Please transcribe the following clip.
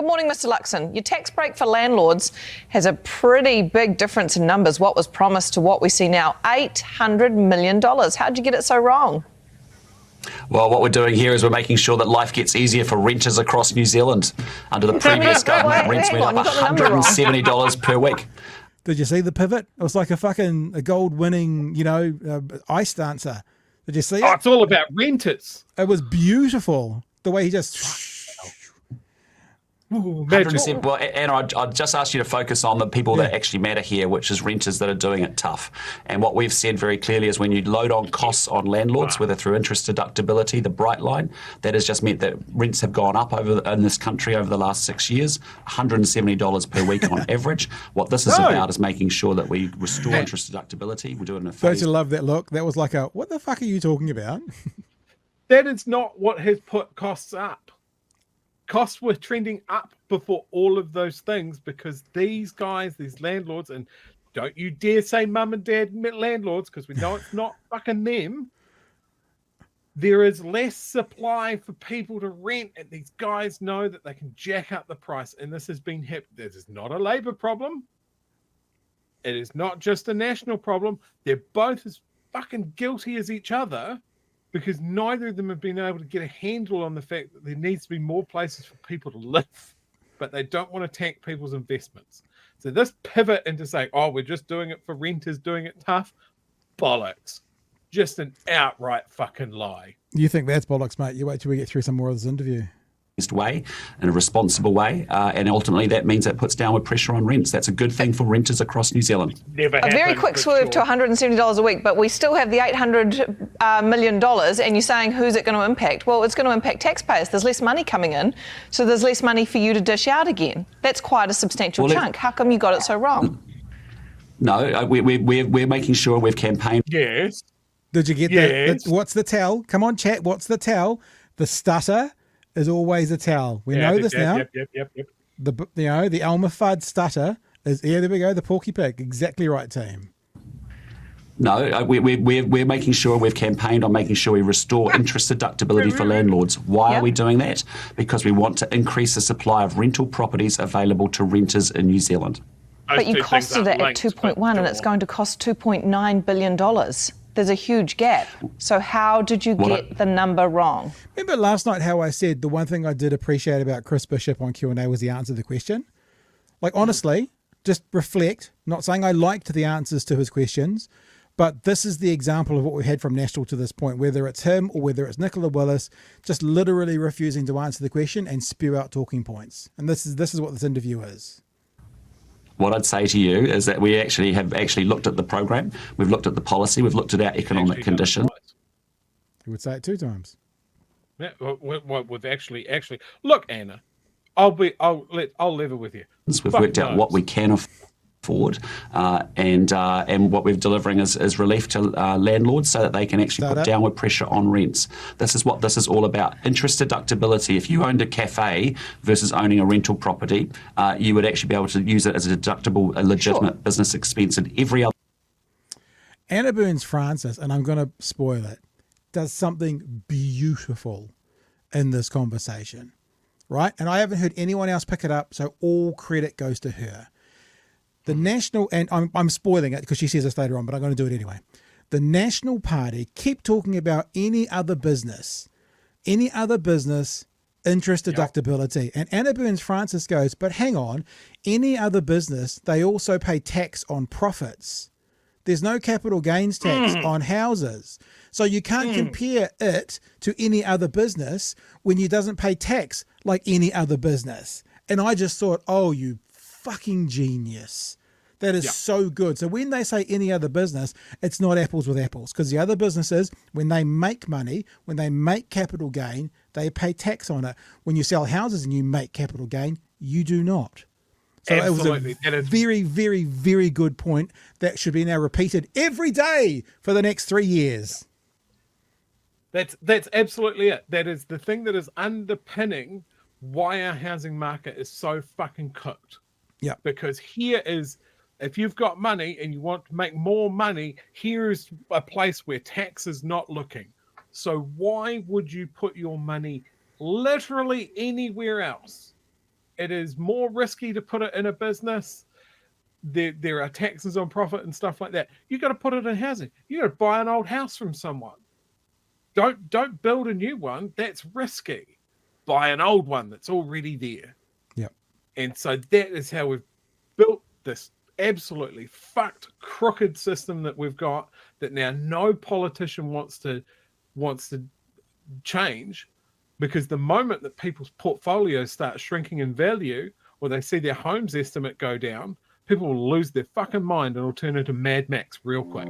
morning, Mr. Luxon. Your tax break for landlords has a pretty big difference in numbers. What was promised to what we see now, $800 million. How'd you get it so wrong? Well, what we're doing here is we're making sure that life gets easier for renters across New Zealand. Under the previous government, rents went up $170 per week. Did you see the pivot? It was like a gold-winning, ice dancer. Did you see it? Oh, it's all about renters. It was beautiful. The way he just... Ooh, well, Anna, I'd just ask you to focus on the people that actually matter here, which is renters that are doing it tough. And what we've said very clearly is when you load on costs on landlords, whether through interest deductibility, the bright line, that has just meant that rents have gone up in this country over the last 6 years, $170 per week on average. What this is about is making sure that we restore interest deductibility. We do it in a phase. Don't you love that look? That was like what the fuck are you talking about? That is not what has put costs up. Costs were trending up before all of those things because these guys, these landlords, and don't you dare say mum and dad landlords because we know it's not fucking them. There is less supply for people to rent, and these guys know that they can jack up the price. And this has been hit. This is not a Labour problem. It is not just a national problem. They're both as fucking guilty as each other. Because neither of them have been able to get a handle on the fact that there needs to be more places for people to live, but they don't want to tank people's investments. So this pivot into saying, we're just doing it for renters, doing it tough, bollocks. Just an outright fucking lie. You think that's bollocks, mate? You wait till we get through some more of this interview. Way, in a responsible way, and ultimately that means that puts downward pressure on rents. That's a good thing for renters across New Zealand. A very quick swerve to $170 a week, but we still have the $800 million, and you're saying who's it going to impact? Well, it's going to impact taxpayers. There's less money coming in, so there's less money for you to dish out again. That's quite a substantial chunk. How come you got it so wrong? No, we're making sure we've campaigned. Yes. Did you get that? What's the tell? Come on, chat. What's the tell? The stutter is always a tell. We know this now. Yep. The Elmer Fudd stutter is, there we go, the Porky Pig. Exactly right, team. No, we're making sure we've campaigned on making sure we restore interest deductibility for landlords. Why are we doing that? Because we want to increase the supply of rental properties available to renters in New Zealand. But you costed it at 2.1 and it's going to cost $2.9 billion. There's a huge gap. So how did you get the number wrong? Remember last night how I said the one thing I did appreciate about Chris Bishop on Q&A was the answer to the question? Like, honestly, just reflect, not saying I liked the answers to his questions, but this is the example of what we've had from National to this point, whether it's him or whether it's Nicola Willis, just literally refusing to answer the question and spew out talking points. And this is what this interview is. What I'd say to you is that we have looked at the program, we've looked at the policy, we've looked at our economic conditions. You would say it 2 times. Yeah, with actually, look, Anna, I'll level with you. We've worked out what we can afford, and what we're delivering is relief to landlords so that they can actually put downward pressure on rents. This is what this is all about. Interest deductibility. If you owned a cafe versus owning a rental property, you would actually be able to use it as a deductible, a legitimate business expense, and every other. Anna Burns-Francis, and I'm going to spoil it, does something beautiful in this conversation, right? And I haven't heard anyone else pick it up, so all credit goes to her. The National, and I'm spoiling it because she says this later on, but I'm going to do it anyway. The National Party keep talking about any other business, interest deductibility. And Anna Burns-Francis goes, but hang on, any other business, they also pay tax on profits. There's no capital gains tax on houses. So you can't compare it to any other business when you doesn't pay tax like any other business. And I just thought, oh, you fucking genius. That is so good. So when they say any other business, it's not apples with apples, because the other businesses, when they make money, when they make capital gain, they pay tax on it. When you sell houses and you make capital gain, you do not. So absolutely. It was a very, very, very good point that should be now repeated every day for the next 3 years. That's absolutely it. That is the thing that is underpinning why our housing market is so fucking cooked. Yeah. Because here is, if you've got money and you want to make more money, here's a place where tax is not looking. So why would you put your money literally anywhere else it is more risky to put it in a business. There are taxes on profit and stuff like that. You got to put it in housing. You got to buy an old house from someone. Don't build a new one. That's risky. Buy an old one that's already there. Yep. And so that is how we've built this absolutely fucked, crooked system that we've got, that now no politician wants to change, because the moment that people's portfolios start shrinking in value, or they see their home's estimate go down, people will lose their fucking mind and will turn into Mad Max real quick.